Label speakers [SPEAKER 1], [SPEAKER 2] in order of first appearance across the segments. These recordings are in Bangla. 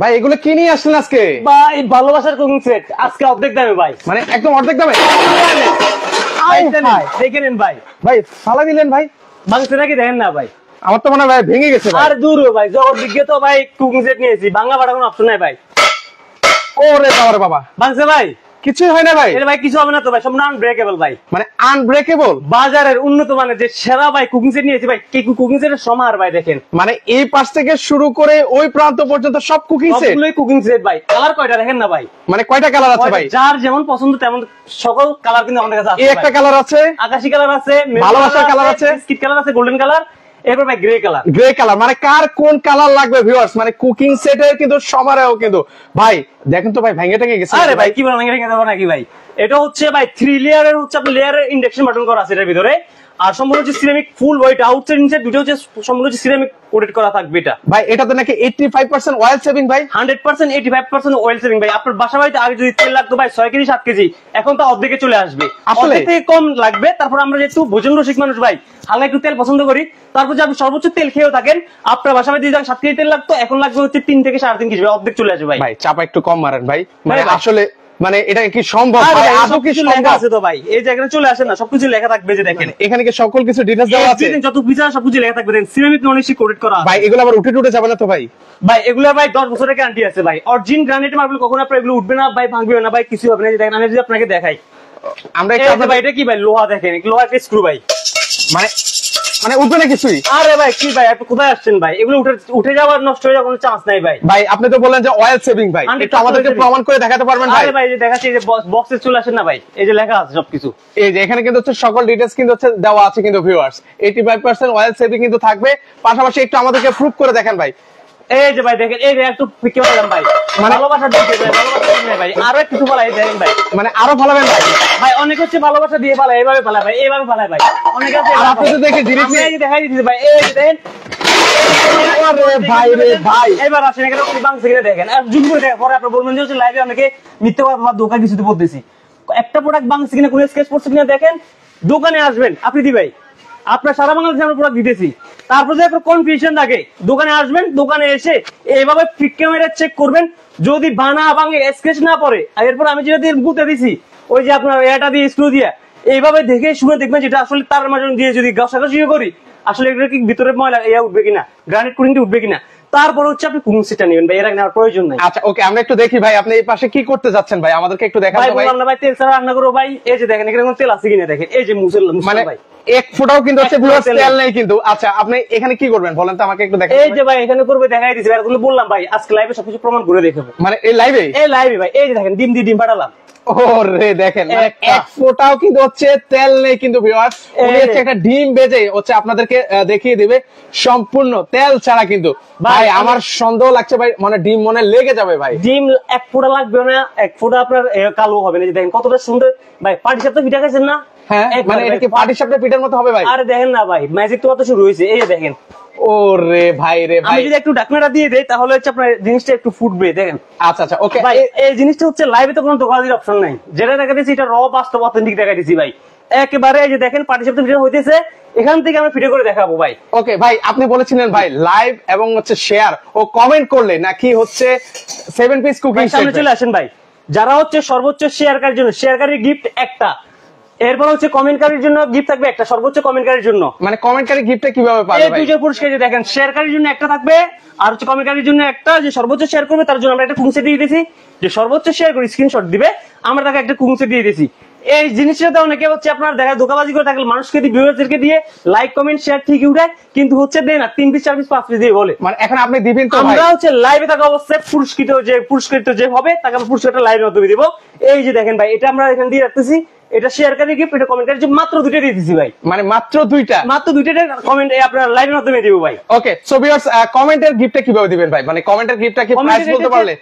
[SPEAKER 1] ভাই এগুলো কি নিয়ে আসলেন আজকে?
[SPEAKER 2] ভাই ভালোবাসার কুকিং সেট আজকে অর্ধেক দামে ভাই,
[SPEAKER 1] মানে একদম অর্ধেক দামে
[SPEAKER 2] দেখে নেন ভাই।
[SPEAKER 1] ভাই ফালা দিলেন ভাই,
[SPEAKER 2] ভাঙছে নাকি দেখেন না ভাই?
[SPEAKER 1] আমার তো মনে হয় ভাই ভেঙে গেছে ভাই।
[SPEAKER 2] আর দূর ভাই, জগৎ বিজ্ঞ তো ভাই কুকিং সেট নিয়েছি, ভাঙা ফাটা কোনো অপশন নাই ভাই।
[SPEAKER 1] ওরে বাবা রে বাবা,
[SPEAKER 2] ভাঙছে ভাই?
[SPEAKER 1] কিছুই হয় না ভাই।
[SPEAKER 2] এটা ভাই কিছু হবে না তো ভাই, সব আনব্রেকেবল ভাই,
[SPEAKER 1] মানে আনব্রেকেবল।
[SPEAKER 2] বাজারের উন্নত মানের যে সেরা ভাই কুকিং সেট নিয়েছি ভাই। কুকিং সেটের সমাহার ভাই, দেখেন
[SPEAKER 1] মানে এই পাশ থেকে শুরু করে ওই প্রান্ত পর্যন্ত সব কুকিং সেট।
[SPEAKER 2] সবগুলোই কুকিং সেট ভাই। কালার কয়টা দেখেন না ভাই?
[SPEAKER 1] মানে কয়টা কালার আছে ভাই?
[SPEAKER 2] যার যেমন পছন্দ তেমন সকল কালার কিন্তু আমাদের কাছে আছে।
[SPEAKER 1] এই একটা কালার আছে,
[SPEAKER 2] আকাশী কালার আছে,
[SPEAKER 1] ভালোবাসার কালার আছে,
[SPEAKER 2] বিস্কিট কালার আছে, গোল্ডেন কালার, এরপর ভাই গ্রে কালার।
[SPEAKER 1] গ্রে কালার মানে কার কোন কালার লাগবে ভিউয়ার্স, মানে কুকিং সেটের কিন্তু সবারও কিন্তু ভাই দেখেন তো ভাই ভেঙে টেঙে গেছে।
[SPEAKER 2] আরে ভাই কি বলেন, ভেঙে দেবো নাকি ভাই? এটা হচ্ছে ভাই 3 লেয়ারের হচ্ছে আপনার লেয়ারের ইন্ডাকশন বাটন করা আছে এটার ভিতরে। আর সম্পূর্ণ হচ্ছে সিরামিক ফুল হোয়াইট, আউটসাইড ইনসাইড দুটো হচ্ছে সম্পূর্ণ হচ্ছে সিরামিক কোটেড করা থাকবে এটা
[SPEAKER 1] ভাই। এটাতে নাকি 85% অয়েল সেভিং ভাই,
[SPEAKER 2] 100% 85% অয়েল সেভিং ভাই। আপনার বাসা বাড়িতে আগে যদি তেল লাগতো ভাই 6 কেজি 7 কেজি, এখন তো অর্ধেকে চলে আসবে।
[SPEAKER 1] আসলে
[SPEAKER 2] অর্ধেক থেকে কম লাগবে। তারপর আমরা যেহেতু ভোজন রসিক মানুষ ভাই, হালকা একটু তেল পছন্দ করি, তারপর যে আপনি সর্বোচ্চ তেল খেয়েও থাকেন, আপনার বাসা বাড়িতে 7 কেজি তেল লাগতো, এখন লাগবে হচ্ছে 3 থেকে 3.5 কেজি, অর্ধেক চলে আসবে ভাই।
[SPEAKER 1] ভাই চাপা একটু কম মারেন ভাই, মানে
[SPEAKER 2] ভাই
[SPEAKER 1] আসলে মানে এটা কি সম্ভব ভাই? আদৌ কি
[SPEAKER 2] লেখা
[SPEAKER 1] সম্ভব?
[SPEAKER 2] আছে তো ভাই, এই জায়গায় চলে আসে না, সবকিছু লেখা থাকবে যে দেখেন
[SPEAKER 1] এখানে কি সকল কিছু ডিটেইলস দেওয়া আছে?
[SPEAKER 2] যত ফিচার সবকিছু লেখা থাকবে, দেখেন সিরামিক নন এসি কোটেড করা
[SPEAKER 1] ভাই এগুলো আবার উঠে টুটে যাবে না তো ভাই?
[SPEAKER 2] ভাই এগুলো ভাই 10 বছরের গ্যারান্টি আছে ভাই। অরিজিন গ্রানাইট মার্বেল, কখনো আপনার এগুলো উঠবে না ভাই, ভাঙবে না ভাই, কিছু হবে না। দেখেন আমি যদি আপনাকে দেখাই,
[SPEAKER 1] আমরা
[SPEAKER 2] এই যে ভাই এটা কি ভাই, লোহা, দেখেন লোহা একটা স্ক্রু ভাই,
[SPEAKER 1] মানে মানে উঠবে না কিছুই?
[SPEAKER 2] আরে ভাই কি ভাই, আপনি কোথায় আসছেন ভাই? এগুলো উঠে যাওয়ার, নষ্ট হয়ে যাওয়ার কোনো চান্স নাই ভাই।
[SPEAKER 1] ভাই আপনি তো বললেন যে অয়েল সেভিং ভাই, একটু আমাদেরকে প্রমাণ করে দেখাতে পারবেন ভাই?
[SPEAKER 2] আরে ভাই যে দেখাচ্ছি, এই যে বক্সে চলে আসেন না ভাই, এই যে লেখা আছে সবকিছু।
[SPEAKER 1] এই যে এখানে কিন্তু হচ্ছে সকল ডিটেইলস কিন্তু হচ্ছে দেওয়া আছে কিন্তু ভিউয়ার্স। 85% অয়েল সেভিং কিন্তু থাকবে, পাশাপাশি একটু আমাদেরকে প্রুফ করে দেখেন ভাই।
[SPEAKER 2] এই যে ভাই দেখেন, এই যে একটু ফিকে বললাম ভাই, ভালোবাসা দিতে ভাই, ভালোবাসা দিতে ভাই, আরো কিছু বলাই দেখেন ভাই,
[SPEAKER 1] মানে আরো ভালোবেন ভাই।
[SPEAKER 2] ভাই অনেক হচ্ছে ভালোবাসা দিয়ে পালায়, এইভাবে পালায় ভাই, এইভাবে পালায় ভাই, অনেক আছে।
[SPEAKER 1] আর আপনি তো দেখে জিনিস
[SPEAKER 2] আমি এই যে দেখাই দিতেছি ভাই, এই যে দেখেন।
[SPEAKER 1] আরে ভাই রে ভাই,
[SPEAKER 2] এবার আসেন এখানে আপনি বাংসে কিনে দেখেন, আর জুম করে দেখেন, পরে আপনি বলবেন যে হচ্ছে লাইভে অনেকে মিথ্যা কথা বা ধোঁকা কিছুতে বলতেছি। একটা প্রোডাক্ট বাংসে কিনে কোনো স্কেচ পড়ছে কিনা দেখেন, দোকানে আসবেন আপনি দি ভাই, আপনার সারা বাংলাদেশে আমরা প্রোডাক্ট দিতেছি। তারপর যদি আপনার কনফিউশন থাকে, দোকানে আসবেন, দোকানে এসে এইভাবে ফিট ক্যামেরা চেক করবেন, যদি বানা ভাঙে স্কেচ না পড়ে, আর এরপর আমি যেটা দিয়ে গুতে দিছি, ওই যে আপনার এটা দিয়ে স্ক্রু দিয়ে এইভাবে দেখে শুনে দেখবেন যেটা আসলে তার মাঝে দিয়ে যদি ঘষাঘষিও করি, আসলে এটা কি ভিতরে ময়লা উঠবে কিনা, গ্রানাইট কোটিংটা উঠবে কিনা, তারপর হচ্ছে আপনি কুকিং সেটটা নেবেন ভাই, এর আগে নেওয়ার প্রয়োজন নাই।
[SPEAKER 1] আচ্ছা ওকে, আমরা একটু দেখি ভাই আপনি এই পাশে কি করতে যাচ্ছেন ভাই, আমাদেরকে একটু দেখান
[SPEAKER 2] ভাই।
[SPEAKER 1] তো ভাই।
[SPEAKER 2] বললাম না ভাই তেল ছাড়া রান্না করবো ভাই, এই যে দেখেন এখানে কোনো তেল আছে কিনা দেখেন, এই যে
[SPEAKER 1] মানে
[SPEAKER 2] ভাই
[SPEAKER 1] এক ফোঁটাও কিন্তু হচ্ছে ভিউয়ার্স তেল নেই কিন্তু। আচ্ছা আপনি এখানে কি করবেন বলেন তো আমাকে একটু দেখান।
[SPEAKER 2] এই যে ভাই এখানে করবে দেখাই দিছি ভাই, এগুলো বললাম ভাই আজকে লাইভে সবকিছু প্রমাণ করে দেখাবো।
[SPEAKER 1] মানে এই লাইভে?
[SPEAKER 2] এই লাইভে ভাই, এই যে দেখেন ডিম দিয়ে ডিম ফাটালাম।
[SPEAKER 1] ওরে দেখেন, মানে এক ফোঁটাও কিন্তু হচ্ছে তেল নেই কিন্তু ভিউয়ার্স। উনি হচ্ছে একটা ডিম ভেজে হচ্ছে আপনাদেরকে দেখিয়ে দিবে সম্পূর্ণ তেল ছাড়া কিন্তু। ভাই আমার সন্দেহ লাগছে ভাই, মানে ডিম মনে লেগে যাবে ভাই।
[SPEAKER 2] ডিম এক ফোঁটা লাগবে না, এক ফোঁটা আপনার কালো হবে না। যে দেখেন কতটা সুন্দর ভাই, পাটি সাপটা পিঠা খাইছেন না?
[SPEAKER 1] হ্যাঁ মানে এটা কি পাটি সাপটা পিঠার মতো হবে ভাই?
[SPEAKER 2] আরে দেখেন না ভাই, ম্যাজিক তো কত শুরু হয়েছে, এই যে দেখেন।
[SPEAKER 1] ওরে ভাই রে ভাই,
[SPEAKER 2] আমি যদি একটু ঢাকনাটা দিয়ে দেই তাহলে হচ্ছে আপনার জিনিসটা একটু ফুটবে, দেখেন।
[SPEAKER 1] আচ্ছা আচ্ছা ওকে
[SPEAKER 2] ভাই এই জিনিসটা হচ্ছে লাইভে তো কোনো দোকানের অপশন নাই, যেটা দেখা দিচ্ছি এটা র বাস্তব অথেন্টিক দেখা দিচ্ছি ভাই। একেবারে এই যে দেখেন পাটি সাপটা পিঠা হইতেছে, এখান থেকে আমরা ফিটে করে দেখাবো ভাই।
[SPEAKER 1] ওকে ভাই, আপনি বলেছিলেন ভাই লাইভ এবং হচ্ছে শেয়ার ও কমেন্ট করলে নাকি হচ্ছে 7 পিস কুকিং সেট।
[SPEAKER 2] সামনে চলে আসেন ভাই, যারা হচ্ছে সর্বোচ্চ শেয়ারকারীর জন্য শেয়ারকারীর গিফট একটা, এরপর হচ্ছে কমেন্টকারীর জন্য গিফট থাকবে একটা, সর্বোচ্চ কমেন্টকারীর জন্য।
[SPEAKER 1] মানে কমেন্টকারী গিফটটা কিভাবে পাবে
[SPEAKER 2] এই
[SPEAKER 1] ভাই?
[SPEAKER 2] দুইটা পুরস্কার যে দেখেন, শেয়ারকারীর জন্য একটা থাকবে, আর হচ্ছে কমেন্টকারীর জন্য একটা। যে সর্বোচ্চ শেয়ার করবে তার জন্য আমরা একটা কুকিং সেট দিয়ে দিয়েছি, যে সর্বোচ্চ শেয়ার করে স্ক্রিনশট দিবে আমরা তাকে একটা কুকিং সেট দিয়ে দিয়েছি। এই জিনিসটাতে অনেকে হচ্ছে আপনার দেখা ধোকাবাজি করে থাকলে, মানুষকে দিয়ে ভিউয়ারদেরকে দিয়ে লাইক কমেন্ট শেয়ার ঠিকই উঠায়, কিন্তু হচ্ছে দেয় না 3 পিস 4 পিস 5 পিস দিয়ে বলে।
[SPEAKER 1] মানে এখন আপনি দিবেন তো ভাই?
[SPEAKER 2] আমরা হচ্ছে লাইভে থাকা অবস্থায় পুরস্কৃত যে হবে তাকে আমরা পুরস্কারটা লাইভের মাধ্যমে দিব। এই যে দেখেন ভাই, এটা আমরা এখানে দিয়ে রাখতেছি, এটা শেয়ারকারী গিফট, এটা কমেন্টকারী গিফট, মাত্র 2টা দিয়ে দিছি ভাই।
[SPEAKER 1] মানে মাত্র 2টা?
[SPEAKER 2] মাত্র 2টা কমেন্ট আপনার লাইভের মাধ্যমে দিব ভাই।
[SPEAKER 1] ওকে সো ভিউয়ার্স, কমেন্টের গিফটটা কিভাবে দিবেন ভাই? মানে কমেন্টের গিফটটা কি প্রাইস বলতে পারলে?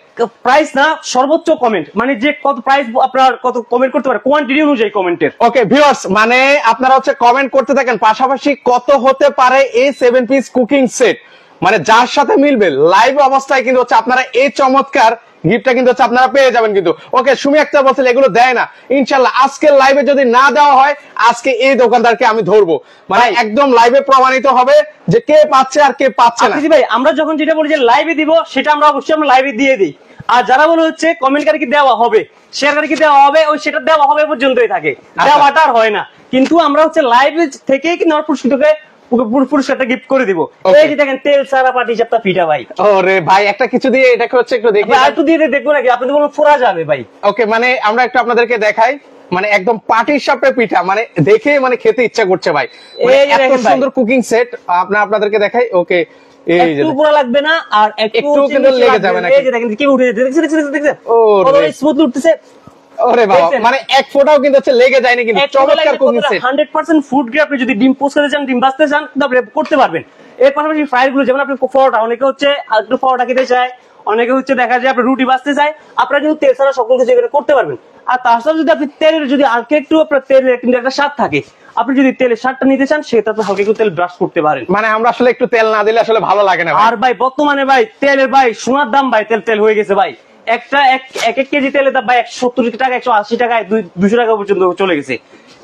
[SPEAKER 2] প্রাইস না, সর্বোচ্চ কমেন্ট, মানে যে কত প্রাইস আপনার কত কমেন্ট করতে পারে কোয়ান্টিটি অনুযায়ী কমেন্টের।
[SPEAKER 1] ওকে ভিউয়ার্স, মানে আপনারা হচ্ছে কমেন্ট করতে থাকেন, পাশাপাশি কত হতে পারে এই 7 পিস কুকিং সেট মানে যার সাথে মিলবে লাইভ অবস্থায় কিন্তু হচ্ছে আপনারা এই চমৎকার গিফটটা কিন্তু হচ্ছে আপনারা পেয়ে যাবেন কিন্তু। ওকে, সুমি আক্তার বলছিল এগুলো দেয় না, ইনশাল্লাহ আজকের লাইভে যদি না দেওয়া হয় আজকে এই দোকানদারকে আমি ধরবো, মানে একদম লাইভে প্রমাণিত হবে যে কে পাচ্ছে আর কে পাচ্ছে না।
[SPEAKER 2] ভাই আমরা যখন যেটা বলি যে লাইভে দিব সেটা আমরা অবশ্যই আমরা লাইভে দিয়ে দিই, আর যারা বলে হচ্ছে কমেন্টকারী কি দেওয়া হবে, শেয়ারকারী কি দেওয়া হবে, ওই সেটা দেওয়া হবে পর্যন্তই থাকে, দেওয়াটা আর হয় না। কিন্তু আমরা হচ্ছে লাইভ থেকেই কিন্তু আমার পুরস্কারটা গিফট করে দিব। এই যে দেখেন তেল সারা পাটি চাপটা পিঠা ভাই।
[SPEAKER 1] ওরে ভাই একটা কিছু দিয়ে এটাকে হচ্ছে একটু দেখি,
[SPEAKER 2] আর একটু দিয়ে দেখবো নাকি, আপনি তো বলুন ফোড়া যাবে ভাই।
[SPEAKER 1] ওকে, মানে আমরা একটু আপনাদেরকে দেখাই, মানে একদম পাটির সাপের পিঠা, মানে দেখে মানে খেতে ইচ্ছা করছে ভাই, এত সুন্দর কুকিং সেট আপনাদেরকে দেখাই। ওকে, এই যে
[SPEAKER 2] একটু পুরো লাগবে না আর একটু
[SPEAKER 1] কিন্তু লেগে যাবে না।
[SPEAKER 2] এই যে দেখেন কি উঠে যাচ্ছে, দেখছেন কত স্মুথলি উঠতেছে।
[SPEAKER 1] ওরে বাবা, মানে এক ফোঁটাও কিন্তু হচ্ছে লেগে যায়নি, কিন্তু চমৎকার কুকিং সেট।
[SPEAKER 2] 100% food grade. আপনি যদি ডিম পোস্ট করতে চান, ডিম ভাজতে চান, আপনি করতে পারবেন। এর পাশাপাশি ফ্রাইড গুলো, যেমন আপনি পরোটা, অনেকে হচ্ছে একটু পরোটা খেতে চায়, অনেকে হচ্ছে দেখা যায় আপনি রুটি ভাজতে চায়, আপনারা কিন্তু তেল ছাড়া সকল কিছু এখানে করতে পারবেন। আর তাছাড়া যদি আপনি তেলের যদি আর একটু আপনার তেলের কিন্তু একটা স্বাদ থাকে, আপনি যদি তেলের স্বাদটা নিতে চান সেটা তো হালকা একটু তেল ব্রাশ করতে পারেন।
[SPEAKER 1] মানে আমরা আসলে একটু তেল না দিলে আসলে ভালো লাগে না।
[SPEAKER 2] আর ভাই বর্তমানে ভাই তেলের ভাই সোনার দাম ভাই, তেল হয়ে গেছে ভাই। এক কেজি তেলের দাম ভাই 170 টাকা, 180 টাকা, 200 টাকা পর্যন্ত চলে গেছে।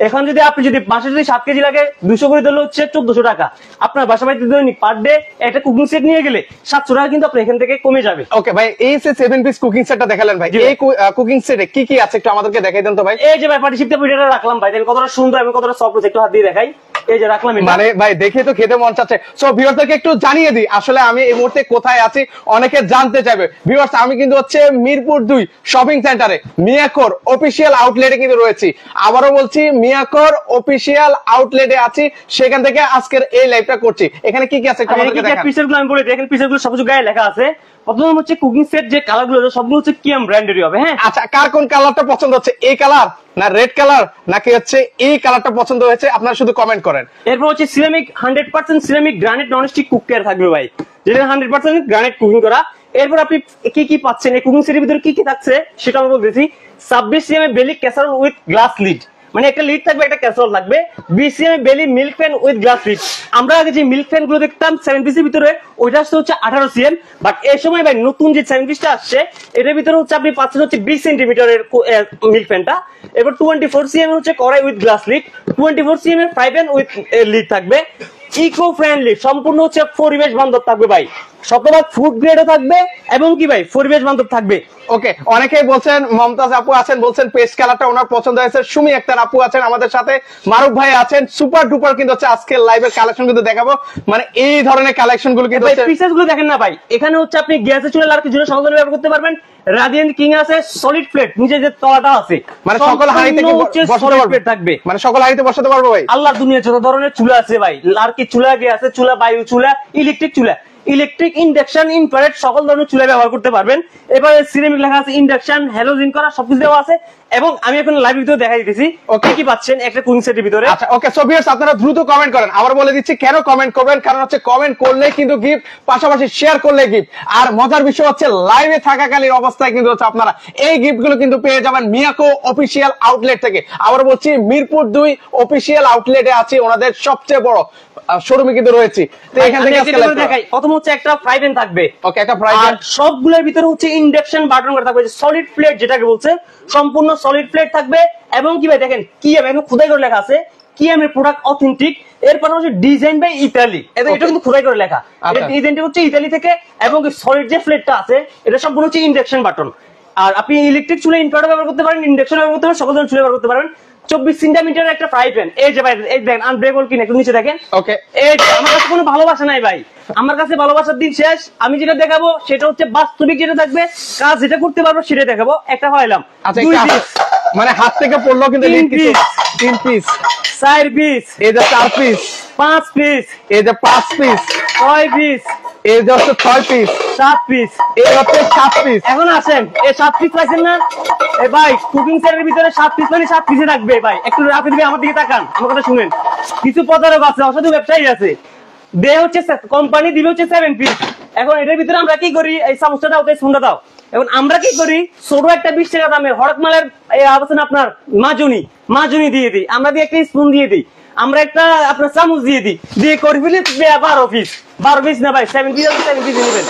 [SPEAKER 2] এখন যদি আপনি যদি বাসা যদি 7 কেজি লাগে, 200 করে দিলে হচ্ছে 1400 টাকা। আপনার বাসা বাড়িতে দৈনিক পার ডে একটা কুকিং সেট নিয়ে গেলে 700 টাকা কিন্তু আপনার এখান থেকে কমে যাবে।
[SPEAKER 1] ওকে ভাই, এই যে 7 পিস কুকিং সেটটা দেখালেন ভাই, এই কুকিং সেটে কি কি আছে একটু আমাদেরকে দেখাই দেন তো ভাই।
[SPEAKER 2] এই যে ভাই পাটি সিদ্ধ পিঠাটা রাখলাম ভাই, দেখেন কতটা সুন্দর এবং কতটা সফট, একটু হাত দিয়ে দেখাই। এই যে রাখলাম,
[SPEAKER 1] মানে ভাই দেখে তো খেতে মন চাচ্ছে। সো ভিউয়ারদেরকে একটু জানিয়ে দিই আসলে আমি এই মুহূর্তে কোথায় আছি, অনেকে জানতে চাইবে। ভিউয়ার্স, আমি কিন্তু হচ্ছে মিরপুর 2 শপিং সেন্টারে মিয়াকোর অফিসিয়াল আউটলেটে কিন্তু রয়েছি। আবারও বলছি, মিয়াকোর অফিসিয়াল আউটলেটে আছি, সেখান থেকে আজকের এই লাইভটা করছি। এখানে কি কি আছে একটু আমাদেরকে দেখান।
[SPEAKER 2] পিসেরগুলো আমি বলি, দেখেন পিসেরগুলো সবকিছু গায়ে লেখা আছে। প্রথম হচ্ছে কুকিং সেট যে কালারগুলো সবগুলো হচ্ছে কিয়াম ব্র্যান্ডেরই হবে। হ্যাঁ,
[SPEAKER 1] আচ্ছা, কার কোন কালারটা পছন্দ হচ্ছে, এই কালার না রেড কালার নাকি হচ্ছে এই কালারটা পছন্দ হয়েছে, আপনারা শুধু কমেন্ট করেন।
[SPEAKER 2] এরপর হচ্ছে ceramic 100% ceramic granite nonstick cookware থাকবে ভাই, যেটা 100% গ্রানাইট কুকিং করা। এরপর আপনি কি কি পাচ্ছেন, এই কুকিং সেটের ভিতরে কি কি থাকছে সেটা আমি বলতেছি। 26 cm বেলি ক্যাসারোল উইথ গ্লাস লিড, মানে একটা লিড থাকবে, একটা ক্যাসারোল থাকবে। 20 cm বেলি milk pan with glass lead. আমরা আগে যে মিল্ক প্যান গুলো দেখতাম 7 পিসের ভিতরে, ওইটা হচ্ছে 18 cm, বাট এই সময় ভাই নতুন যে 7 পিসটা আসছে এটার ভিতরে হচ্ছে আপনি পাচ্ছেন হচ্ছে 20 সেন্টিমিটারের মিল্ক প্যানটা। এবার 24 cm হচ্ছে কড়াই with glass lead, 24 cm fry pan with lead থাকবে। ইকো ফ্রেন্ডলি, সম্পূর্ণ হচ্ছে পরিবেশ বান্ধব থাকবে ভাই, শতভাগ ফুড গ্রেডও থাকবে এবং কি ভাই পরিবেশ বান্ধব থাকবে।
[SPEAKER 1] ওকে, অনেকেই বলছেন, মমতাজ আপু আছেন বলছেন পেস্ট কালারটা ওনার পছন্দ হয়েছে, সুমি আক্তার আপু আছেন আমাদের সাথে, মারুফ ভাই আছেন। সুপার ডুপার কিন্তু হচ্ছে আজকে লাইভের কালেকশন কিন্তু দেখাবো, মানে এই ধরনের কালেকশন গুলো কিন্তু
[SPEAKER 2] পিসেস গুলো দেখেন না ভাই, এখানে হচ্ছে আপনি গ্যাসে চুলা আর কিছু সহজে ব্যবহার করতে পারবেন। রাডিয়েন্ট কিং আছে সলিড প্লেট, নিচে যে তলাটা আছে,
[SPEAKER 1] মানে সকল হাঁড়িতে বসাতে পারবে,
[SPEAKER 2] থাকবে,
[SPEAKER 1] মানে সকল হাঁড়িতে বসাতে পারবো ভাই।
[SPEAKER 2] আল্লাহর দুনিয়া যত ধরনের চুলা আছে ভাই, আর কি চুলা আছে, চুলা বায়ু চুলা, ইলেকট্রিক চুলা, ইলেকট্রিক, ইন্ডাকশন, ইনফ্রারেড সকল ধরনের চুলা ব্যবহার করতে পারবেন। এবারে সিরামিক লেখা আছে, ইন্ডাকশন, হ্যালোজিন করা সবকিছু দেওয়া আছে। এবং আমি এখন লাইভ ভিডিও দেখাই দিতেছি ওকে কি পাচ্ছেন একটা কুকিং সেটের ভিতরে।
[SPEAKER 1] আচ্ছা ওকে, সো ভিউয়ার্স আপনারা দ্রুত কমেন্ট করেন, আবার বলে দিচ্ছি কেন কমেন্ট করবেন, কারণ হচ্ছে কমেন্ট করলে কিন্তু গিফট, পাশাপাশি শেয়ার করলে গিফট। আর মজার বিষয় হচ্ছে লাইভে থাকাকালীন অবস্থায় কিন্তু হচ্ছে আপনারা এই গিফট গুলো কিন্তু পেয়ে যাবেন মিয়াকো অফিসিয়াল আউটলেট থেকে। আবার বলছি, মিরপুর 2 অফিসিয়াল আউটলেটে আছে, ওনাদের সবচেয়ে বড় শোরুমে কিন্তু রয়েছে। তো এখান থেকে আজকে
[SPEAKER 2] দেখাই, প্রথম হচ্ছে একটা ফ্রাই প্যান থাকবে।
[SPEAKER 1] ওকে, একটা ফ্রাই প্যান,
[SPEAKER 2] সবগুলোর ভিতরে হচ্ছে ইন্ডাকশন বাটন করা থাকবে, সলিড প্লেট যেটাকে বলছে, সম্পূর্ণ সলিড প্লেট থাকবে। এবং কি ভাই দেখেন কি এখন খোদাই করে লেখা আছে কিয়ামের প্রোডাক্ট অথেন্টিক। এর পাশাপাশি ডিজাইন বাই ইতালি, এটা কিন্তু খোদাই করে লেখা, ডিজাইনটা হচ্ছে ইতালি থেকে। এবং সলিড যে প্লেটটা আছে এটা সম্পূর্ণ হচ্ছে ইন্ডাকশন বাটন। আর আপনি ইলেকট্রিক চুলা ইনভার্টার ব্যবহার করতে পারেন, ইন্ডাকশন ব্যবহার করতে পারেন, সকল ধরনের চুলা ব্যবহার করতে পারেন। 24 সেন্টিমিটার একটা ফ্রাই প্যান, এই যে ভাই এই দেখেন আনব্রেকেবল কিনা একটু নিচে দেখেন।
[SPEAKER 1] ওকে,
[SPEAKER 2] এই আমার কাছে কোনো ভালোবাসা নাই ভাই, আমার কাছে ভালোবাসার দিন শেষ। আমি যেটা দেখাবো সেটা হচ্ছে বাস্তবিক যেটা থাকবে, কাজ যেটা করতে পারবো সেটা দেখাবো। একটা হইলাম
[SPEAKER 1] মানে হাত থেকে পড়লো কিন্তু 3 পিস,
[SPEAKER 2] 4 পিস,
[SPEAKER 1] এই যে 4 পিস,
[SPEAKER 2] 5 পিস,
[SPEAKER 1] এই যে 5 পিস,
[SPEAKER 2] 6 পিস,
[SPEAKER 1] এই যে হচ্ছে 6 পিস,
[SPEAKER 2] 7 পিস,
[SPEAKER 1] এই হচ্ছে 7 পিস।
[SPEAKER 2] এখন আসেন এই 7 পিস পাইছেন না? এই ভাই কুকিং সেটের ভিতরে 7 পিস মানে 7 পিসে থাকবে ভাই। একটু রাতে দিকে আমার দিকে তাকান, আমার কথা শুনেন। কিছু প্রতারক আছে, অসাধু ব্যবসায়ী আছে, দে হচ্ছে কোম্পানি দিবে হচ্ছে 7 পিস। এখন এটার ভিতরে আমরা কি করি, এই চামচটা দাও, তাই স্পুনটা দাও। এখন আমরা কি করি, ছোট একটা 20 টাকা দামের হরক মালের আছেন আপনার মাজুনি দিয়ে দিই, আমরা দিয়ে একটা স্পুন দিয়ে দিই। আমরা একটা আপনার চামচ দিয়ে দিই, দিয়ে করে ফেলি 12 পিস না ভাই, 7 পিস আছে, 7 পিস নেবেন।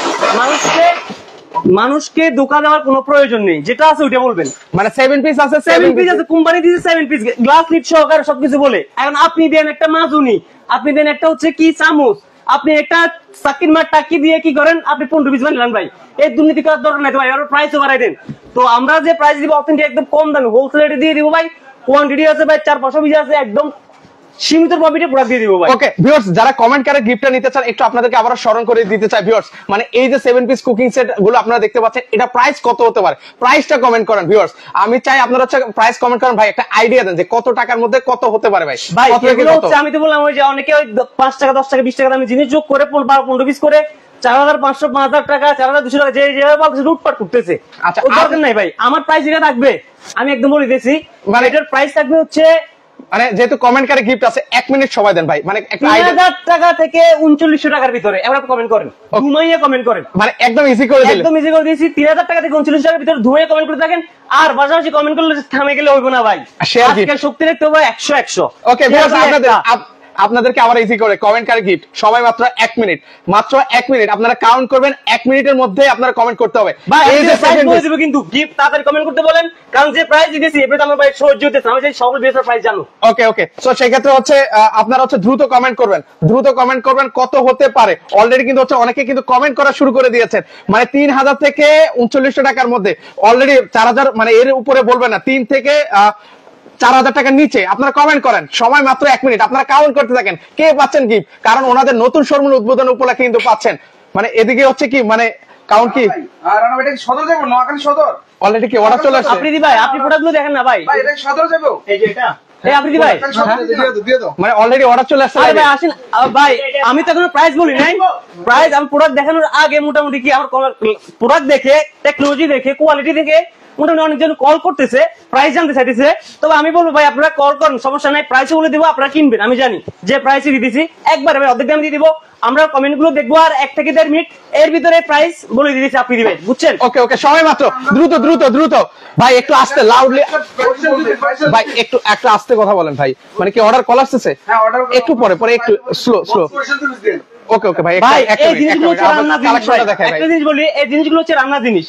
[SPEAKER 2] মানুষকে ধোকা দেওয়ার কোনো প্রয়োজন নেই, যেটা আছে ওইটা বলবেন।
[SPEAKER 1] মানে 7 পিস আছে,
[SPEAKER 2] 7 পিস আছে, কোম্পানি দিয়েছে 7 পিস, গ্লাস লিড সহকারে সবকিছু বলে। এখন আপনি দেন একটা মাজুনি, আপনি দেন একটা হচ্ছে কি চামচ, আপনি একটা চাকির মার টাকি দিয়ে কি করেন, আপনি 15 পিস বানালেন ভাই। এই দুর্নীতি করার দরকার নাই তো ভাই, আর প্রাইসও বাড়াই দেন। তো আমরা যে প্রাইস দিব অথেন্টিক একদম কম দামে হোলসেল রেটে দিয়ে দিব ভাই। কোয়ান্টিটি আছে ভাই 400-500 পিস আছে, একদম সীমিত প্রফিটে প্রোডাক্ট দিয়ে দিব ভাই।
[SPEAKER 1] ওকে ভিউয়ার্স, যারা কমেন্ট করে গিফটটা নিতে চান, একটু আপনাদেরকে আবার স্মরণ করে দিতে চাই ভিউয়ার্স, মানে এই যে 7 পিস কুকিং সেট গুলো আপনারা দেখতে পাচ্ছেন, এটা প্রাইস কত হতে পারে, প্রাইসটা কমেন্ট করেন ভিউয়ার্স। আমি চাই আপনারা হচ্ছে প্রাইস কমেন্ট করেন ভাই, একটা আইডিয়া দেন যে কত টাকার মধ্যে কত হতে পারে ভাই।
[SPEAKER 2] ভাই
[SPEAKER 1] কত থেকে
[SPEAKER 2] এগুলো
[SPEAKER 1] কত?
[SPEAKER 2] হচ্ছে আমি তো বললাম ওই যে অনেকে ওই 5 টাকা 10 টাকা 20 টাকা দামে জিনিস যোগ করে 15 পিস করে 4500 5000 টাকা 4200 টাকা যে যেভাবে বলতেছে লুটপাট করতেছে।
[SPEAKER 1] আচ্ছা,
[SPEAKER 2] ওর দরকার নাই ভাই, আমার প্রাইস এটা থাকবে, আমি একদম বলে দিয়েছি,
[SPEAKER 1] মানে
[SPEAKER 2] এটার প্রাইস থাকবে হচ্ছে
[SPEAKER 1] মানে যেহেতু কমেন্ট করে গিফট আছে, 1 মিনিট সময় দেন ভাই, মানে একটা আইডিয়া
[SPEAKER 2] 3000 টাকা থেকে 3900 টাকার ভিতরে। এবার আপনি কমেন্ট করেন, ঘুমাইয়ে কমেন্ট করেন,
[SPEAKER 1] মানে একদম ইজি করে দিলেন।
[SPEAKER 2] একদম ইজি করে দিয়েছি। 3000 টাকা থেকে 3900 টাকার ভিতরে ধুয়ে কমেন্ট করে থাকেন, আর পাশাপাশি কমেন্ট করলে থামে গেলে হইব না ভাই।
[SPEAKER 1] শেয়ার
[SPEAKER 2] আজকে শক্তি রাখতে হবে 100।
[SPEAKER 1] ওকে ভিউয়ার্স, আপনাদেরকে আবার ইজি করে কমেন্ট করে গিফট, সময় মাত্র 1 মিনিট, মাত্র 1 মিনিট আপনারা কাউন্ট করবেন, 1 মিনিটের মধ্যে আপনারা কমেন্ট করতে হবে।
[SPEAKER 2] এই যে প্রাইস বলে দিব, কিন্তু গিফট তাড়াতাড়ি কমেন্ট করতে বলেন, কারণ যে প্রাইস দিয়েছি এবারে আমার ভাই সহ্য হতেছে, আমি চাই সকল বিয়ের প্রাইস জানো।
[SPEAKER 1] ওকে সো সেই ক্ষেত্রে হচ্ছে আপনারা হচ্ছে দ্রুত কমেন্ট করবেন কত হতে পারে। অলরেডি কিন্তু হচ্ছে অনেকে কিন্তু কমেন্ট করা শুরু করে দিয়েছেন, মানে 3000 থেকে 3900 টাকার মধ্যে, অলরেডি 4000 মানে এর উপরে বলবেন না, 3 থেকে 4000 টাকার নিচে আপনারা কমেন্ট করেন, সময় মাত্র 1 মিনিট, আপনারা কাউন্ট করতে থাকেন কে পাচ্ছেন গিফট, কারণ ওনাদের নতুন শোরুম উদ্বোধন উপলক্ষে কিন্তু পাচ্ছেন। মানে এদিকে হচ্ছে কি মানে কাউন্ট কি
[SPEAKER 3] রানা ভাই, এটা সদর যাবো, নোয়াখালী সদর
[SPEAKER 1] অলরেডি কি অর্ডার চলে আসছে।
[SPEAKER 2] আপনি দি ভাই, আপনি প্রোডাক্টগুলো দেখেন না ভাই,
[SPEAKER 3] ভাই, এটা সদর যাবো,
[SPEAKER 2] এই যে এটা এই আপনি দি ভাই,
[SPEAKER 3] দিয়ে দাও।
[SPEAKER 1] মানে অলরেডি অর্ডার চলে আসছে।
[SPEAKER 2] আরে ভাই আসেন ভাই, আমি তো এখনো প্রাইস বলি নাই। প্রাইস আমি প্রোডাক্ট দেখানোর আগে মোটামুটি কি আমার প্রোডাক্ট দেখে, টেকনোলজি দেখে, কোয়ালিটি দেখে মোটামুটি অনেকজন কল করতেছে, প্রাইস জানতে চাইতেছে। তবে আমি বলবো ভাই আপনারা কল করেন, সমস্যা নাই, প্রাইস বলে দিব, আপনারা কিনবেন। আমি জানি যে প্রাইসে দিয়ে দিছি, একবারে ভাই অর্ধেক দাম দিয়ে দিব। আমরা কমেন্ট গুলো দেখবো, আর 1 থেকে 1.5 মিনিট এর ভিতরে প্রাইস বলে দিয়েছি, আপনি দিবেন, বুঝছেন?
[SPEAKER 1] ওকে সময় মাত্র, দ্রুত ভাই, একটু আস্তে লাউডলি ভাই, একটু আস্তে কথা বলেন ভাই, মানে কি অর্ডার কল আসতেছে, একটু পরে একটু স্লো ওকে ভাই,
[SPEAKER 2] এই জিনিসগুলো হচ্ছে রান্না জিনিস ভাই। একটা জিনিস বলি, এই জিনিসগুলো হচ্ছে রান্না জিনিস।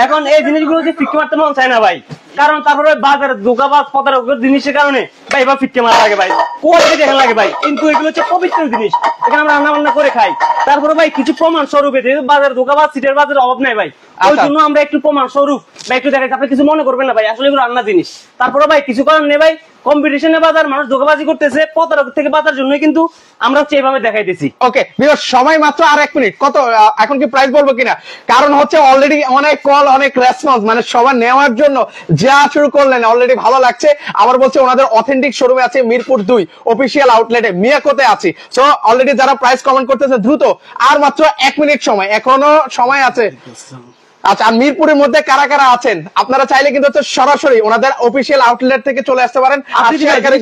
[SPEAKER 2] এখন এই জিনিসগুলো হচ্ছে ফিক্কে মারতে মন চায় না ভাই, কারণ তারপরে বাজারে দোকাবাজ প্রতারক জিনিসের কারণে ভাই এবার ফিক্কে মারা লাগে ভাই, কোয়ালিটি দেখেন লাগে ভাই। কিন্তু এগুলো হচ্ছে পবিত্র জিনিস, এখানে আমরা রান্না বান্না করে খাই। তারপরে ভাই কিছু প্রমাণ স্বরূপে, যেহেতু বাজারে দোকাবাজ সিটের বাজারে অভাব নাই ভাই, ওই জন্য আমরা একটু প্রমাণ স্বরূপ ভাই একটু দেখাই, আপনি কিছু মনে করবেন না ভাই, আসলে এগুলো রান্না জিনিস। তারপরে ভাই কিছু করার নেই ভাই, কম্পিটিশনে বাজার, মানুষ ধোকাবাজি করতেছে, প্রতারক থেকে বাঁচার জন্যই কিন্তু আমরা হচ্ছে এইভাবে দেখাইতেছি।
[SPEAKER 1] ওকে ভিউয়ার্স, সময় মাত্র আর 1 মিনিট। কত এখন কি প্রাইস বলবো কিনা, কারণ হচ্ছে অলরেডি অনেক কল, অনেক রেসপন্স, মানে সবার নেওয়ার জন্য যা শুরু করলেন অলরেডি ভালো লাগছে। আবার বলছে ওনাদের অথেন্টিক শোরুমে আছে মিরপুর 2 অফিসিয়াল আউটলেটে মিয়াকোতে আছি। সো অলরেডি যারা প্রাইস কমেন্ট করতেছে দ্রুত, আর মাত্র 1 মিনিট সময়, এখনো সময় আছে। আচ্ছা, আর মিরপুরের মধ্যে কারা কারা আছেন আপনারা চাইলে কিন্তু হচ্ছে সরাসরি ওনাদের অফিসিয়াল আউটলেট থেকে চলে আসতে পারেন।
[SPEAKER 2] শেয়ারকারী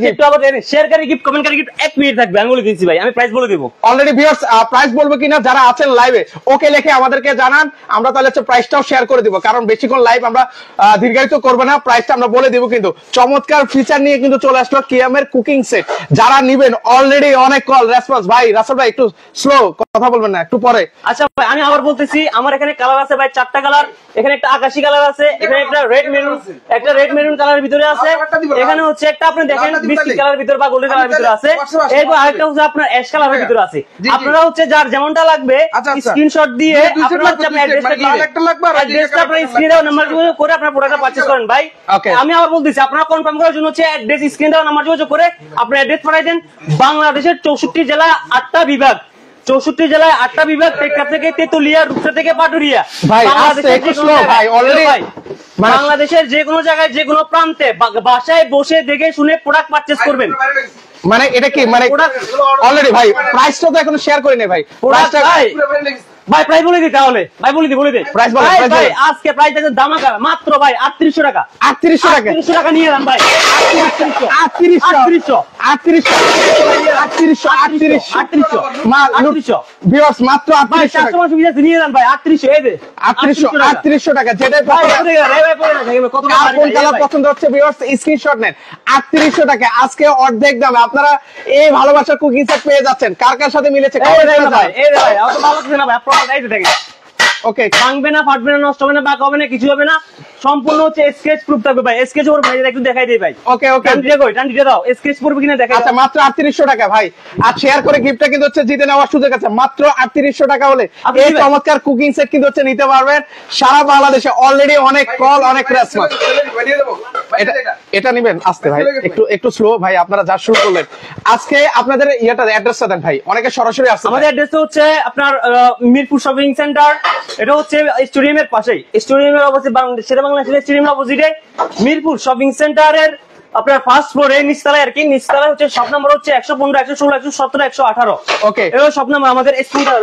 [SPEAKER 2] গিফট, কমেন্টকারী গিফট 1 মিনিট থাকবে, আমি বলে দিচ্ছি ভাই, আমি প্রাইস বলে দেব।
[SPEAKER 1] অলরেডি ভিউয়ার্স প্রাইস বলবো কিনা যারা আছেন লাইভে ওকে লিখে আমাদেরকে জানান, আমরা তাহলে হচ্ছে প্রাইসটাও শেয়ার করে দিব, কারণ বেশিক্ষণ লাইভ আমরা দীর্ঘায়িত করবো না, প্রাইসটা আমরা বলে দিব। কিন্তু চমৎকার ফিচার নিয়ে কিন্তু চলে আসলো কিয়ামের কুকিং সেট, যারা নিবেন অলরেডি অনেক কল রেসপন্স। ভাই রাসেল ভাই একটু স্লো কথা বলবেন না, একটু পরে।
[SPEAKER 2] আচ্ছা ভাই, আমি আবার বলতেছি, আমার এখানে কালার আছে ভাই 4টা কালার, এখানে একটা আকাশী কালার আছে, এখানে একটা রেড মেরুন কালারের ভিতরে আছে, এখানে হচ্ছে একটা আপনি দেখেন বিস্কিট কালারের ভিতরে বা গোল্ডেন কালারের ভিতরে আছে, এরপর আরেকটা হচ্ছে আপনার অ্যাশ কালারের ভিতরে আছে। আপনারা হচ্ছে যার যেমনটা লাগবে স্ক্রিনশট দিয়ে আপনারা হচ্ছে আপনার অ্যাড্রেসটা দিবেন, অ্যাড্রেসটা আপনার স্ক্রিনে দেওয়া নাম্বার যোগাযোগ করে আপনার প্রোডাক্টটা পারচেজ করেন ভাই। আমি আবার বলতেছি, আপনারা কনফার্ম করার জন্য হচ্ছে অ্যাড্রেস স্ক্রিনে দেওয়া নাম্বার যোগাযোগ করে আপনার অ্যাড্রেস পাঠাই দেন। বাংলাদেশের 64 জেলা 8টা বিভাগ, 64 জেলায় 8টা বিভাগ, টেকনাফ থেকে তেতুলিয়া, রূপসা থেকে পাটুরিয়া, বাংলাদেশের যে কোনো জায়গায় যে কোনো প্রান্তে বাসায় বসে দেখে শুনে প্রোডাক্ট পারচেজ করবেন।
[SPEAKER 1] মানে এটা কি মানে অলরেডি ভাই প্রাইসটা তো এখনো শেয়ার করি নাই ভাই, প্রাইসটা
[SPEAKER 2] ভাই প্রাইস বলে দিই, তাহলে ভাই বলে দিই
[SPEAKER 1] প্রাইস বলে
[SPEAKER 2] ভাই, আজকে প্রাইস আছে দামাকা মাত্র ভাই 3800 টাকা, 3800 টাকা নিয়ে যান ভাই, 3800
[SPEAKER 1] ভিউয়ার্স মাত্র 3800
[SPEAKER 2] নিয়ে যান ভাই, 3800 এই যে
[SPEAKER 1] 3800 টাকা, যেটা
[SPEAKER 2] জায়গায় পড়ে না থাকে কত
[SPEAKER 1] কার কোন কালার পছন্দ হচ্ছে ভিউয়ার্স স্ক্রিনশট নেন। 3800 টাকা আজকে অর্ধেক দামে আপনারা এই ভালোবাসার কুকিং সেট পেয়ে যাচ্ছেন। কার কার সাথে মিলেছে
[SPEAKER 2] এই ভাই অত ভালো লাগছে না ভাই আপনারা এই দেখেন
[SPEAKER 1] ওকে
[SPEAKER 2] ভাঙবে না, ফাটবে না, নষ্ট হবে না, বাঁকা হবে না, কিছু হবে না, সম্পূর্ণ হচ্ছে স্কেচ প্রুফ থাকবে ভাই। স্কেচ ওর ভাই একটু দেখাই দেই ভাই।
[SPEAKER 1] ওকে ওকে
[SPEAKER 2] টান্ডিটা দাও, স্কেচ করবে কিনা দেখাই।
[SPEAKER 1] আচ্ছা মাত্র 3800 টাকা ভাই। আর শেয়ার করে গিফটটা কিন্তু হচ্ছে জিতে নেওয়ার সুযোগ আছে। মাত্র 3800 টাকা হলে এই চমৎকার কুকিং সেট কিন্তু হচ্ছে নিতে পারবেন। সারা বাংলাদেশে অলরেডি অনেক কল, অনেক রেসপন্স। এটা নিবেন আস্তে ভাই, একটু স্লো ভাই, আপনারা যা শুরু করলেন। আজকে আপনাদের অ্যাড্রেসটা দেন ভাই, অনেকে সরাসরি আসছে।
[SPEAKER 2] আমাদের অ্যাড্রেস হচ্ছে আপনার মিরপুর শপিং সেন্টার, এটা হচ্ছে স্টেডিয়ামের পাশেই, স্টেডিয়ামের অবস্থিত সেটা বাংলাদেশের স্টেডিয়ামের অপোজিটে মিরপুর শপিং সেন্টারের আপনার ফার্স্ট ফ্লোরে নিচতলায় আর কি, নিচতলায় হচ্ছে শপ নাম্বার হচ্ছে 115, 116, 117, 118।
[SPEAKER 1] ওকে
[SPEAKER 2] এগুলো শপ নাম্বার আমাদের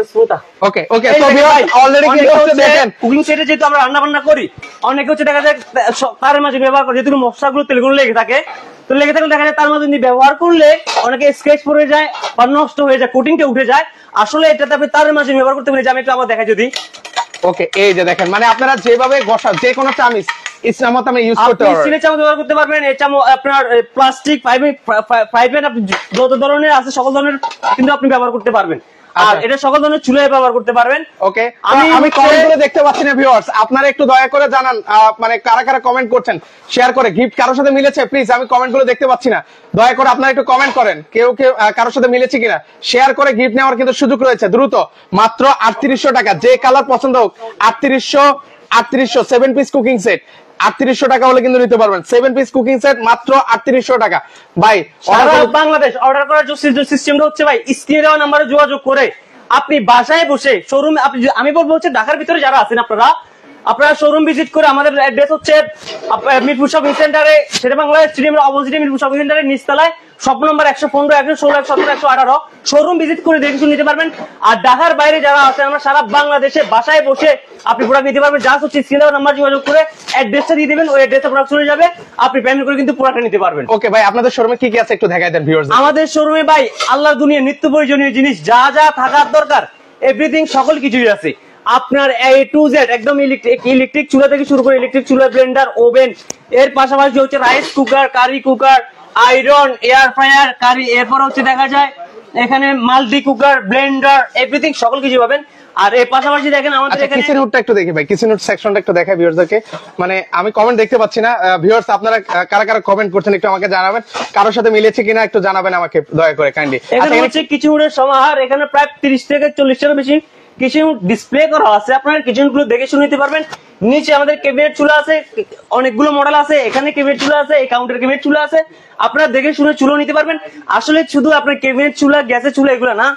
[SPEAKER 2] স্পোর্টা।
[SPEAKER 1] ওকে ওকে তো ভিউয়ার্স অলরেডি কিন্তু হচ্ছে দেখেন
[SPEAKER 2] কুকিং সেটে যেহেতু আমরা রান্না বান্না করি, অনেকে হচ্ছে দেখা যায় তার মাঝে ব্যবহার করে, যেহেতু মশলাগুলো তেলগুলো লেগে থাকে, তো লেগে থাকলে দেখা যায় তার মাঝে ব্যবহার করলে অনেকে স্কেচ পড়ে যায় বা নষ্ট হয়ে যায়, কোটিংটা উঠে যায়। আসলে এটাতে আপনি তার মাঝে ব্যবহার করতে পারেন। আমি একটু আবার দেখাই যদি।
[SPEAKER 1] ওকে এই যে দেখেন, মানে আপনারা যেভাবে বসা যে কোনো চামিচ ইসলামত আমি ইউজ করতে পারবেন।
[SPEAKER 2] স্টিলের চামচ ব্যবহার করতে পারবেন, এই চামচ আপনার প্লাস্টিক ফ্রাই প্যান আপনি যত ধরনের আছে সকল ধরনের কিন্তু আপনি ব্যবহার করতে পারবেন। আর এটা সকল ধরনের চুলায় ব্যবহার করতে পারবেন।
[SPEAKER 1] ওকে আমি কমেন্ট করে দেখতে পাচ্ছি না ভিউয়ার্স, আপনারা একটু দয়া করে জানান মানে কারা কারা কমেন্ট করছেন, শেয়ার করে গিফট কারোর সাথে মিলেছে প্লিজ, আমি কমেন্ট গুলো দেখতে পাচ্ছি না। দয়া করে আপনারা একটু কমেন্ট করেন কেউ কেউ কারোর সাথে মিলেছে কিনা। শেয়ার করে গিফট নেওয়ার কিন্তু সুযোগ রয়েছে দ্রুত। মাত্র 3800 টাকা, যে কালার পছন্দ হোক 3800 7 পিস কুকিং সেট 3800 টাকা হলে কিন্তু নিতে পারবেন। 7 পিস কুকিং সেট মাত্র 3800 টাকা ভাই।
[SPEAKER 2] সারা বাংলাদেশ অর্ডার করার যে সিস্টেমটা হচ্ছে ভাই, স্ক্রিনে দেওয়া নম্বরে যোগাযোগ করে আপনি বাসায় বসে শোরুম, আমি বলবো হচ্ছে ঢাকার ভিতরে যারা আছেন আপনারা শোরুম ভিজিট করে, আমাদের অ্যাড্রেস হচ্ছে মিরপুর শপিং সেন্টারে, সেটা বাংলা স্টেডিয়ামের অপোজিটে মিরপুর শপিং সেন্টারের নিচতলায় শপ নম্বর 115, 116, 117, 118 শোরুম ভিজিট করে দেখে শুনে নিতে পারবেন। আর ঢাকার বাইরে যারা আছে আমরা সারা বাংলাদেশে বাসায় বসে আপনি প্রোডাক্ট নিতে পারবেন। জাস্ট হচ্ছে স্ক্রিনে নাম্বার যোগাযোগ করে অ্যাড্রেসটা দিয়ে দিবেন, ওই অ্যাড্রেসে প্রোডাক্ট চলে যাবে, আপনি পেমেন্ট করে কিন্তু প্রোডাক্ট নিতে পারবেন।
[SPEAKER 1] ওকে ভাই আপনাদের শোরুমে কি কি আছে একটু দেখাই দেন ভিউয়ার্স।
[SPEAKER 2] আমাদের শোরুমে ভাই আল্লাহর দুনিয়া নিত্য প্রয়োজনীয় জিনিস যা যা থাকার দরকার এভরিথিং সকল কিছুই আছে। আপনার A to Z একদম ইলেকট্রিক চুলা থেকে শুরু করে ইলেকট্রিক চুলা, ব্লেন্ডার, ওভেন, এর পাশাপাশি হচ্ছে rice cooker, curry cooker, iron, air fryer, curry, এরপর হচ্ছে দেখা যায় এখানে মাল্টি কুকার, ব্লেন্ডার, এভরিথিং সকল কিছু পাবেন। আর এর পাশাপাশি দেখেন আমাদের এখানে
[SPEAKER 1] কিচেন হুডটা একটু দেখি ভাই, কিচেন হুড সেকশনটা একটু দেখাই ভিউয়ার্সদেরকে। মানে আমি কমেন্ট দেখতে পাচ্ছি না ভিউয়ার্স, আপনারা কারা কারা কমেন্ট করছেন একটু আমাকে জানাবেন, কারোর সাথে মিলেছে কিনা একটু জানাবেন আমাকে দয়া করে কাইন্ডলি।
[SPEAKER 2] এখানে হচ্ছে কিচেন হুডের সমাহার, এখানে প্রায় 30 থেকে 40 টাকা বেশি কিচেন ডিসপ্লে করা আছে, আপনারা কিচেন গুলো দেখে শুনে নিতে পারবেন। নিচে আমাদের ক্যাবিনেট চুলা আছে, অনেকগুলো মডেল আছে, এখানে ক্যাবিনেট চুলা আছে, এই কাউন্টার ক্যাবিনেট চুলা আছে, আপনারা দেখে শুনে চুলো নিতে পারবেন। আসলে শুধু আপনার ক্যাবিনেট চুলা, গ্যাসের চুলা এগুলো না,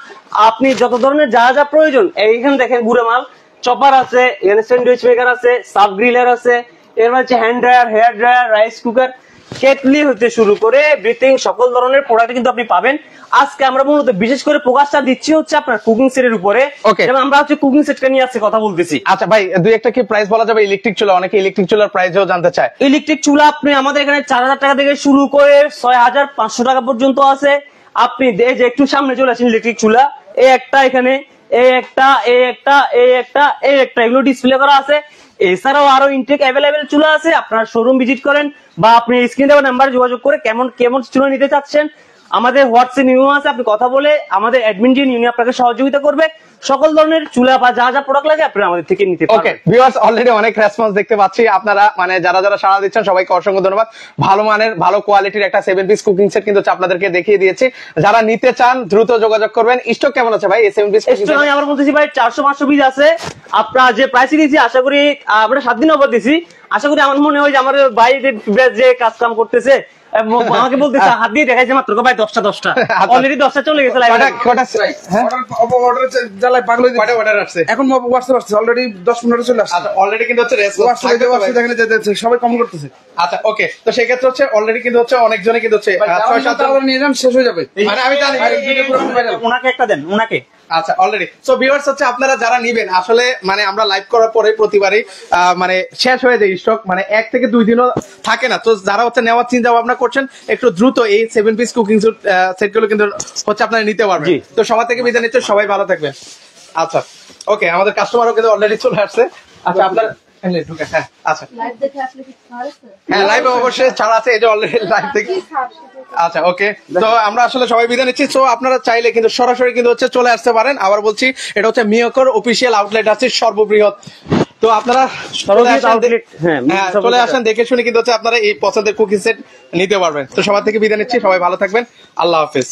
[SPEAKER 2] আপনি যত ধরনের যা যা প্রয়োজন এইখানে দেখেন গুঁড়ো মাল, চপার আছে, এখানে স্যান্ডউইচ মেকার আছে, সাব গ্রিলার আছে, এর মধ্যে hand dryer, hair dryer, rice cooker, kettle হতে শুরু করে এভরিথিং সকল ধরনের প্রোডাক্ট কিন্তু আপনি পাবেন। আজকে আমরা মূলত বিশেষ করে ফোকাসটা দিচ্ছি হচ্ছে আপনার কুকিং সেটের উপরে, এবং আমরা হচ্ছে কুকিং সেটটা নিয়ে আজকে কথা বলতেছি।
[SPEAKER 1] আচ্ছা ভাই দুই একটা কি প্রাইস বলা যাবে ইলেকট্রিক চুলা? অনেকে ইলেকট্রিক চুলার প্রাইসও জানতে চায়।
[SPEAKER 2] ইলেকট্রিক চুলা আপনি আমাদের এখানে 4000 টাকা থেকে শুরু করে 6500 টাকা পর্যন্ত আছে। আপনি এই যে একটু সামনে চলে আসেন, ইলেকট্রিক চুলা এই একটা, এখানে এই একটা, এই একটা, এই একটা, এই একটা, এগুলো ডিসপ্লে করা আছে। এছাড়াও আরো ইনটেক অ্যাভেলেবেল চুলা আছে, আপনারা শোরুম ভিজিট করেন বা আপনি স্ক্রিনে দেওয়া নাম্বারে যোগাযোগ করে কেমন কেমন চুলা নিতে চাচ্ছেন, আমাদের হোয়াটসঅ্যাপ নিয়ম আছে, আপনি কথা বলে আমাদের অ্যাডমিন যে নিয়ম আপনাকে সহযোগিতা করবে। সকল ধরনের চুলা বা যা যা প্রোডাক্ট লাগে আপনারা আমাদের থেকে নিতে পারবেন।
[SPEAKER 1] ওকে ভিউয়ার্স অলরেডি অনেক রেসপন্স দেখতে পাচ্ছি, আপনারা মানে যারা যারা সাড়া দিচ্ছেন সবাইকে অসংখ্য ধন্যবাদ। ভালো মানের ভালো কোয়ালিটির একটা 7 পিস কুকিং সেট কিন্তু আপনাদেরকে দেখিয়ে দিয়েছি, যারা নিতে চান দ্রুত যোগাযোগ করবেন। স্টক কেমন আছে ভাই এই 7 পিস?
[SPEAKER 2] স্টক আমি আবার বলতেছি ভাই 400-500 পিস আছে। আপনারা যে প্রাইসে দিয়েছি আশা করি আমরা 7 দিন অফার দিছি, আশা করি আমার মনে হয় যে আমার ভাই যে কাজ কাম করতেছে আমাকে বলতেছে হাত দিয়ে দেখাইছে মাত্র ভাই 10টা অলরেডি 10টা চলে গেছে লাইভ।
[SPEAKER 3] এখন হোয়াটসঅ্যাপ আসছে অলরেডি 10-15 চলে আসছে।
[SPEAKER 1] অলরেডি কিন্তু হচ্ছে
[SPEAKER 3] সবাই কমেন্ট করতেছে।
[SPEAKER 1] আচ্ছা ওকে, তো সেই ক্ষেত্রে হচ্ছে অলরেডি কিন্তু হচ্ছে অনেকজনে কিন্তু হচ্ছে 6-7
[SPEAKER 3] নিয়ে যান, শেষ হয়ে যাবে।
[SPEAKER 1] মানে আমি জানি
[SPEAKER 2] ওনাকে একটা দেন ওনাকে।
[SPEAKER 1] আচ্ছা অলরেডি সো ভিউয়ার্স হচ্ছে আপনারা যারা নিবেন, আসলে মানে আমরা লাইভ করার পরে প্রতিবারই মানে শেষ হয়ে যায় স্টক, মানে 1 থেকে 2 দিনও থাকে না। তো যারা হচ্ছে নেওয়ার চিন্তা ভাবনা করছেন একটু দ্রুত এই 7 পিস কুকিং সেট গুলো কিন্তু হচ্ছে আপনারা নিতে পারবেন। তো সবার থেকে বিদায় নিচ্ছি, সবাই ভালো থাকবেন। আচ্ছা ওকে, আমাদের কাস্টমারও কিন্তু অলরেডি চলে আসছে। আচ্ছা আপনারা ঢুকে হ্যাঁ আচ্ছা
[SPEAKER 4] লাইভ দেখে আসলে কি ছাড় আছে?
[SPEAKER 1] হ্যাঁ লাইভ অবশ্যই ছাড়া আছে, এই যে অলরেডি লাইভ থেকে।
[SPEAKER 4] কি ছাড় সেটা?
[SPEAKER 1] আচ্ছা ওকে, তো আমরা আসলে সবাই বিদায় নিচ্ছি। তো আপনারা চাইলে কিন্তু সরাসরি কিন্তু হচ্ছে চলে আসতে পারেন। আবার বলছি, এটা হচ্ছে মিয়াকর অফিসিয়াল আউটলেট আছে সর্ববৃহৎ। তো আপনারা চলে আসেন,
[SPEAKER 2] outlet, হ্যাঁ,
[SPEAKER 1] হ্যাঁ চলে আসেন, দেখে শুনে কিন্তু হচ্ছে আপনারা এই পছন্দের কুকি সেট নিতে পারবেন। তো সবার থেকে বিদায় নিচ্ছি, সবাই ভালো থাকবেন, আল্লাহ হাফেজ।